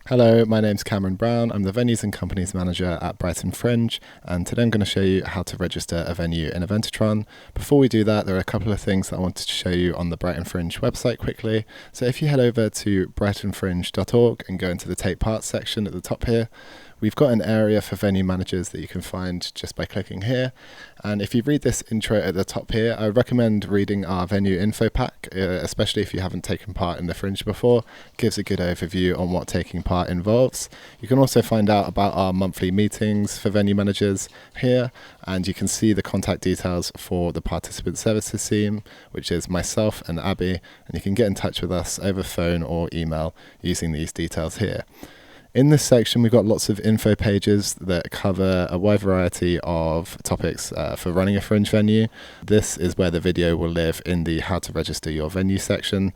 Hello, my name's Cameron Brown. I'm the Venues and Companies Manager at Brighton Fringe, and today I'm going to show you how to register a venue in Eventotron. Before we do that, there are a couple of things that I wanted to show you on the Brighton Fringe website quickly. So if you head over to brightonfringe.org and go into the Take Part section at the top here, we've got an area for venue managers that you can find just by clicking here. And if you read this intro at the top here, I recommend reading our venue info pack, especially if you haven't taken part in the Fringe before. It gives a good overview on what taking part involves. You can also find out about our monthly meetings for venue managers here, and you can see the contact details for the participant services team, which is myself and Abby, and you can get in touch with us over phone or email using these details here. In this section, we've got lots of info pages that cover a wide variety of topics for running a Fringe venue. This is where the video will live in the How to Register Your Venue section.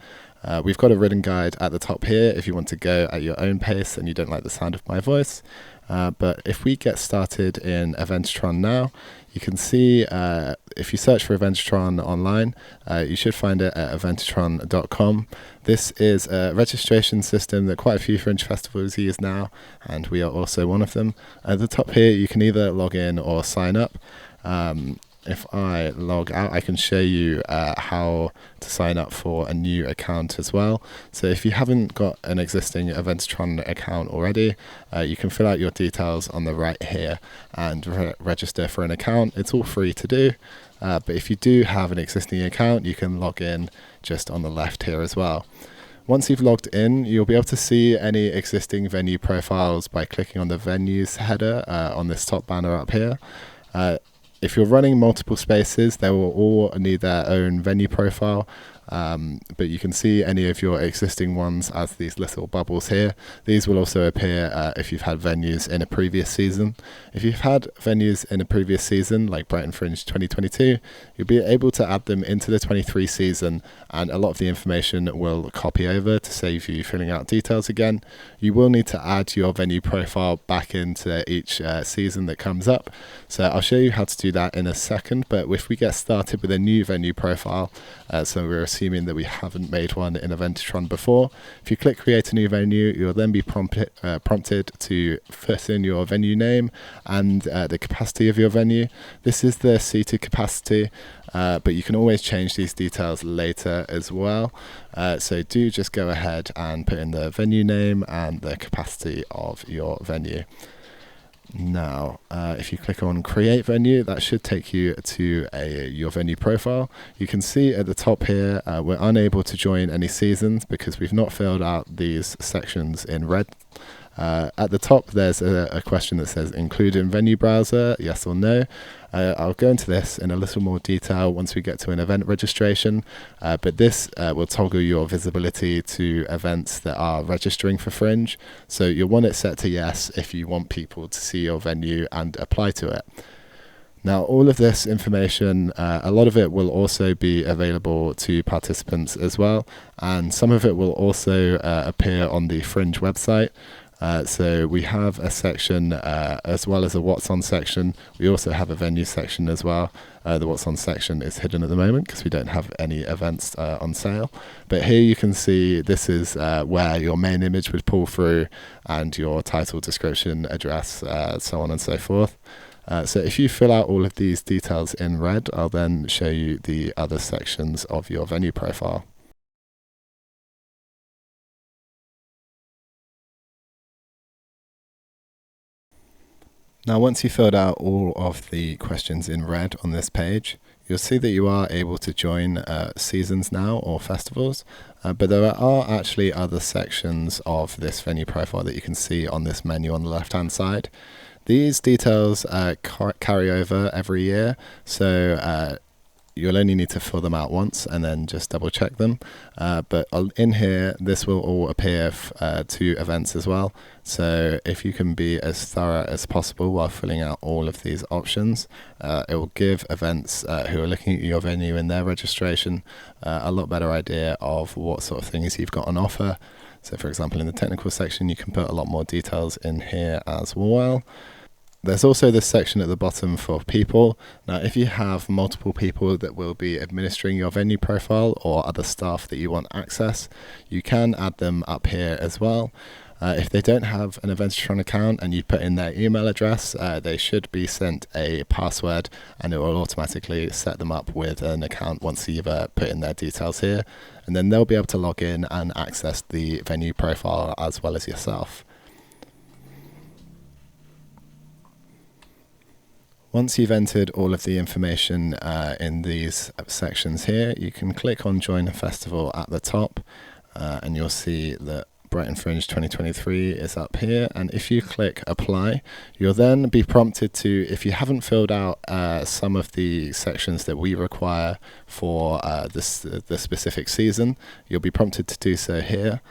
We've got a written guide at the top here if you want to go at your own pace and you don't like the sound of my voice. But if we get started in Eventotron now, you can see if you search for Eventotron online, you should find it at eventotron.com. This is a registration system that quite a few Fringe festivals use now, and we are also one of them. At the top here, you can either log in or sign up. If I log out, I can show you how to sign up for a new account as well. So if you haven't got an existing Eventotron account already, you can fill out your details on the right here and register for an account. It's all free to do, but if you do have an existing account, you can log in just on the left here as well. Once you've logged in, you'll be able to see any existing venue profiles by clicking on the venues header on this top banner up here. If you're running multiple spaces, they will all need their own venue profile, but you can see any of your existing ones as these little bubbles here. These will also appear if you've had venues in a previous season. If you've had venues in a previous season, like Brighton Fringe 2022, you'll be able to add them into the 23 season, and a lot of the information will copy over to save you filling out details again. You will need to add your venue profile back into each season that comes up. So I'll show you how to do that in a second, but if we get started with a new venue profile, so we're assuming that we haven't made one in Eventotron before, if you click create a new venue, you'll then be prompted to put in your venue name and the capacity of your venue. This is the seated capacity, but you can always change these details later as well. So do just go ahead and put in the venue name and the capacity of your venue. Now, if you click on create venue, that should take you to your venue profile. You can see at the top here, we're unable to join any seasons because we've not filled out these sections in red. At the top, there's a question that says include in venue browser, yes or no. I'll go into this in a little more detail once we get to an event registration, but this will toggle your visibility to events that are registering for Fringe. So you'll want it set to yes if you want people to see your venue and apply to it. Now, all of this information, a lot of it will also be available to participants as well, and some of it will also appear on the Fringe website. So we have a section as well as a What's On section. We also have a venue section as well. The What's On section is hidden at the moment because we don't have any events on sale. But here you can see this is where your main image would pull through and your title, description, address, so on and so forth. So if you fill out all of these details in red, I'll then show you the other sections of your venue profile. Now, once you've filled out all of the questions in red on this page, you'll see that you are able to join seasons now or festivals, but there are actually other sections of this venue profile that you can see on this menu on the left-hand side. These details carry over every year, so you'll only need to fill them out once and then just double check them. But in here, this will all appear to events as well. So if you can be as thorough as possible while filling out all of these options, it will give events who are looking at your venue in their registration a lot better idea of what sort of things you've got on offer. So for example, in the technical section, you can put a lot more details in here as well. There's also this section at the bottom for people. Now, if you have multiple people that will be administering your venue profile or other staff that you want access, you can add them up here as well. If they don't have an Eventotron account and you put in their email address, they should be sent a password, and it will automatically set them up with an account once you've put in their details here. And then they'll be able to log in and access the venue profile as well as yourself. Once you've entered all of the information in these sections here, you can click on Join a Festival at the top, and you'll see that Brighton Fringe 2023 is up here, and if you click Apply, you'll then be prompted to, if you haven't filled out some of the sections that we require for the specific season, you'll be prompted to do so here.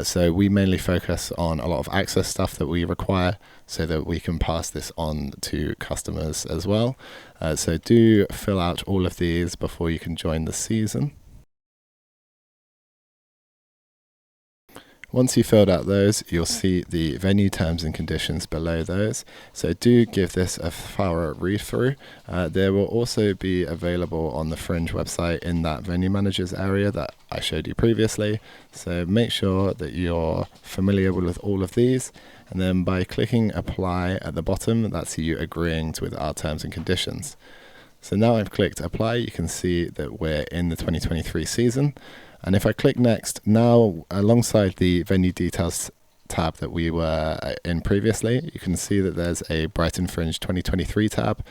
So we mainly focus on a lot of access stuff that we require so that we can pass this on to customers as well. So do fill out all of these before you can join the season. Once you've filled out those, you'll see the venue terms and conditions below those. So do give this a thorough read through. There will also be available on the Fringe website in that venue managers area that I showed you previously. So make sure that you're familiar with all of these. And then by clicking apply at the bottom, that's you agreeing with our terms and conditions. So now I've clicked apply, you can see that we're in the 2023 season. And if I click next, now alongside the venue details tab that we were in previously, you can see that there's a Brighton Fringe 2023 tab.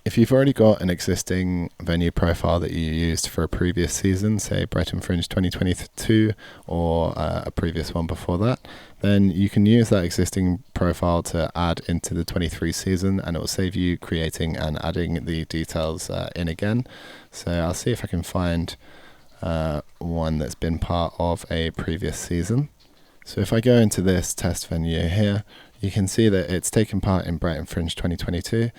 If you've already got an existing venue profile that you used for a previous season, say Brighton Fringe 2022 or a previous one before that, then you can use that existing profile to add into the 23 season, and it will save you creating and adding the details in again. So I'll see if I can find one that's been part of a previous season. So if I go into this test venue here, you can see that it's taken part in Brighton Fringe 2022.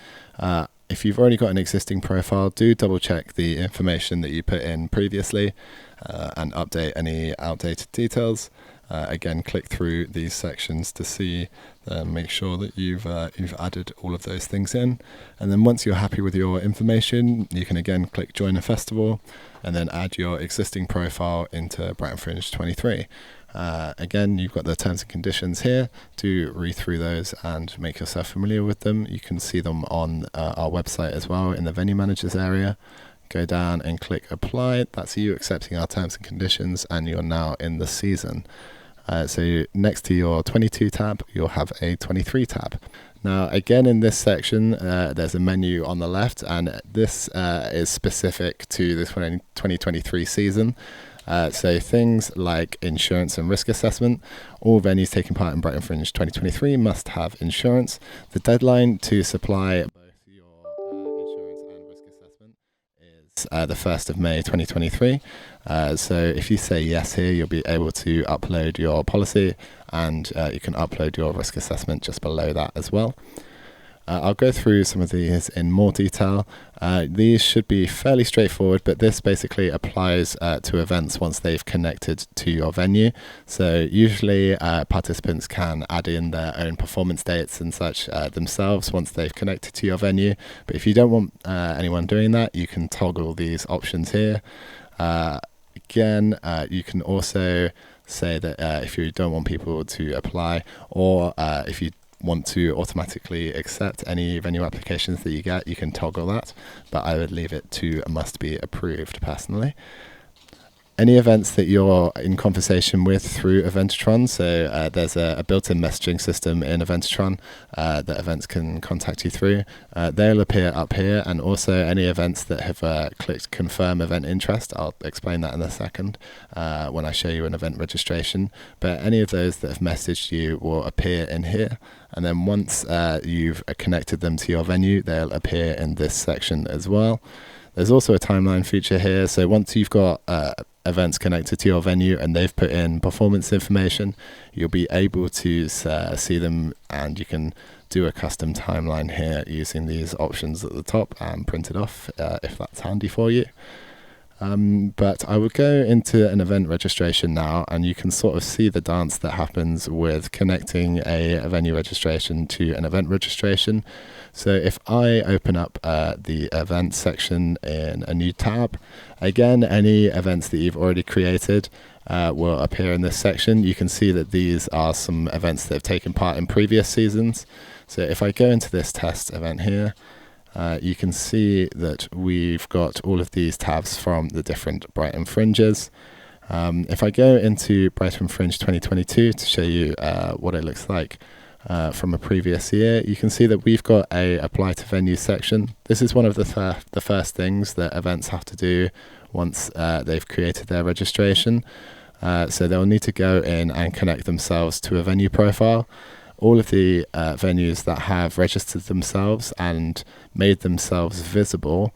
If you've already got an existing profile, do double check the information that you put in previously and update any outdated details. Again, click through these sections to see, make sure that you've added all of those things in. And then once you're happy with your information, you can again click Join a Festival and then add your existing profile into Brighton Fringe 23. Again, you've got the terms and conditions here. Do read through those and make yourself familiar with them. You can see them on our website as well in the venue managers area. Go down and click apply. That's you accepting our terms and conditions, and you're now in the season. So next to your 22 tab, you'll have a 23 tab. Now, again, in this section, there's a menu on the left, and this is specific to the 2023 season. So things like insurance and risk assessment. All venues taking part in Brighton Fringe 2023 must have insurance. The deadline to supply both your insurance and risk assessment is the 1st of May 2023. So if you say yes here, you'll be able to upload your policy, and you can upload your risk assessment just below that as well. I'll go through some of these in more detail. These should be fairly straightforward, but this basically applies to events once they've connected to your venue. So usually participants can add in their own performance dates and such themselves once they've connected to your venue. But if you don't want anyone doing that, you can toggle these options here. Again, you can also say that if you don't want people to apply, or if you want to automatically accept any venue applications that you get, you can toggle that, but I would leave it to must be approved personally. Any events that you're in conversation with through Eventotron, so there's a built-in messaging system in Eventotron that events can contact you through. They'll appear up here, and also any events that have clicked confirm event interest. I'll explain that in a second when I show you an event registration. But any of those that have messaged you will appear in here. And then once you've connected them to your venue, they'll appear in this section as well. There's also a timeline feature here. So once you've got events connected to your venue and they've put in performance information, you'll be able to see them, and you can do a custom timeline here using these options at the top and print it off if that's handy for you. But I will go into an event registration now, and you can sort of see the dance that happens with connecting a venue registration to an event registration. So if I open up the events section in a new tab, again, any events that you've already created, will appear in this section. You can see that these are some events that have taken part in previous seasons. So if I go into this test event here, you can see that we've got all of these tabs from the different Brighton Fringes. If I go into Brighton Fringe 2022 to show you what it looks like from a previous year, you can see that we've got a apply to venue section. This is one of the first things that events have to do once they've created their registration. So they'll need to go in and connect themselves to a venue profile. All of the venues that have registered themselves and made themselves visible,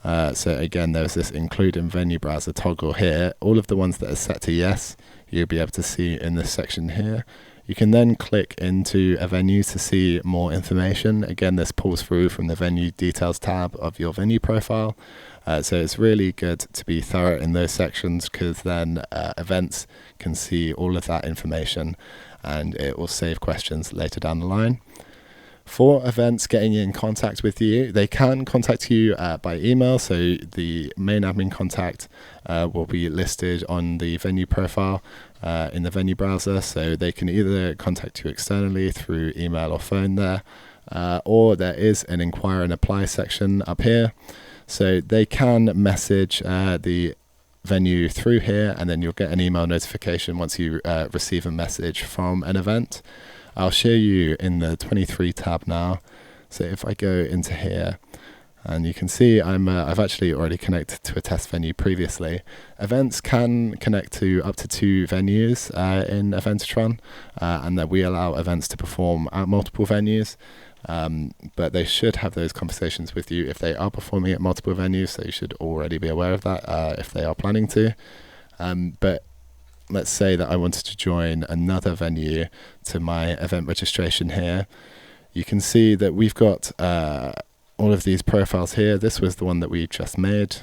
so again there's this include in venue browser toggle here, all of the ones that are set to yes you'll be able to see in this section here. You can then click into a venue to see more information. Again, this pulls through from the venue details tab of your venue profile. So it's really good to be thorough in those sections, because then events can see all of that information and it will save questions later down the line. For events getting in contact with you, they can contact you by email. So the main admin contact will be listed on the venue profile in the venue browser. So they can either contact you externally through email or phone there, or there is an inquire and apply section up here. So they can message the venue through here, and then you'll get an email notification once you receive a message from an event. I'll show you in the 23 tab now. So if I go into here, and you can see I've actually already connected to a test venue previously. Events can connect to up to 2 venues in Eventotron, and that we allow events to perform at multiple venues. But they should have those conversations with you if they are performing at multiple venues, so you should already be aware of that if they are planning to. But let's say that I wanted to join another venue to my event registration here. You can see that we've got all of these profiles here. This was the one that we just made.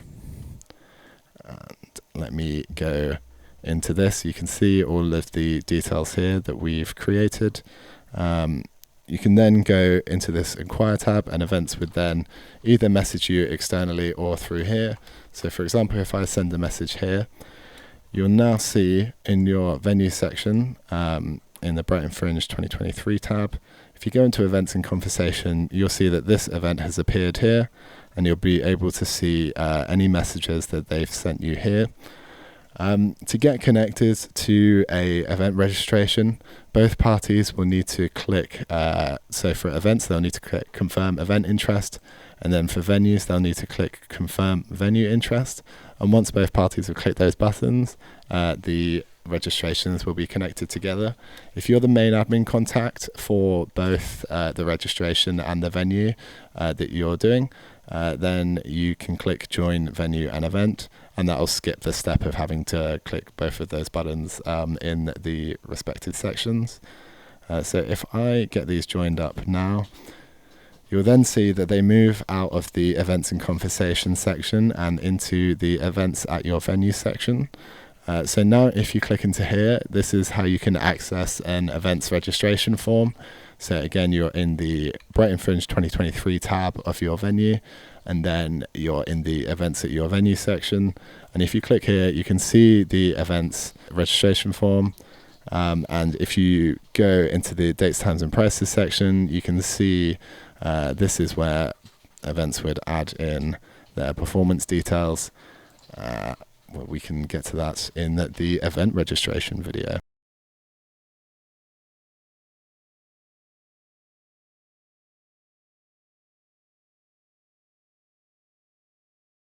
And let me go into this. You can see all of the details here that we've created. You can then go into this inquire tab, and events would then either message you externally or through here. So for example, if I send a message here, you'll now see in your venue section in the Brighton Fringe 2023 tab, if you go into events and conversation, you'll see that this event has appeared here, and you'll be able to see any messages that they've sent you here. To get connected to a event registration, both parties will need to click, so for events they'll need to click confirm event interest, and then for venues they'll need to click confirm venue interest. And once both parties have clicked those buttons, the registrations will be connected together. If you're the main admin contact for both the registration and the venue that you're doing, then you can click join venue and event, and that'll skip the step of having to click both of those buttons in the respective sections. So if I get these joined up now, you'll then see that they move out of the events and conversation section and into the events at your venue section. So now if you click into here, this is how you can access an events registration form. So again, you're in the Brighton Fringe 2023 tab of your venue, and then you're in the events at your venue section. And if you click here, you can see the events registration form. And if you go into the dates, times and prices section, you can see this is where events would add in their performance details. Well, we can get to that in the event registration video.